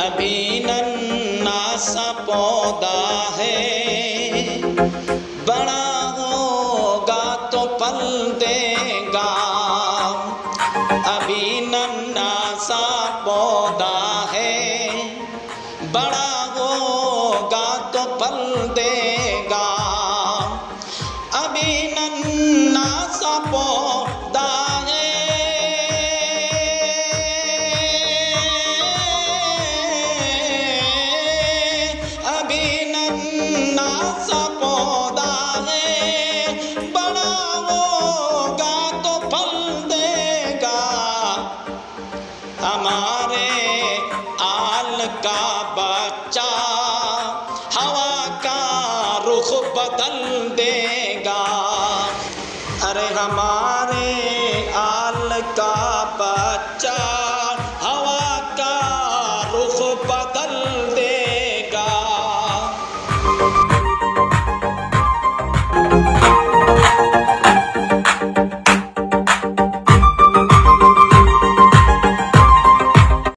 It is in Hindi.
अभी नन्हा सा पौधा है, बड़ा होगा तो फल देगा। अभी नन्हा सा पौधा है, बड़ा होगा तो फल देगा। अभी नन्हा सा पौधा है, अभी नन्हा सा पौधा है, बड़ा होगा तो फल देगा। हमारे आल का बच्चा हवा का रुख बदल देगा। अरे हमारे आल का बच्चा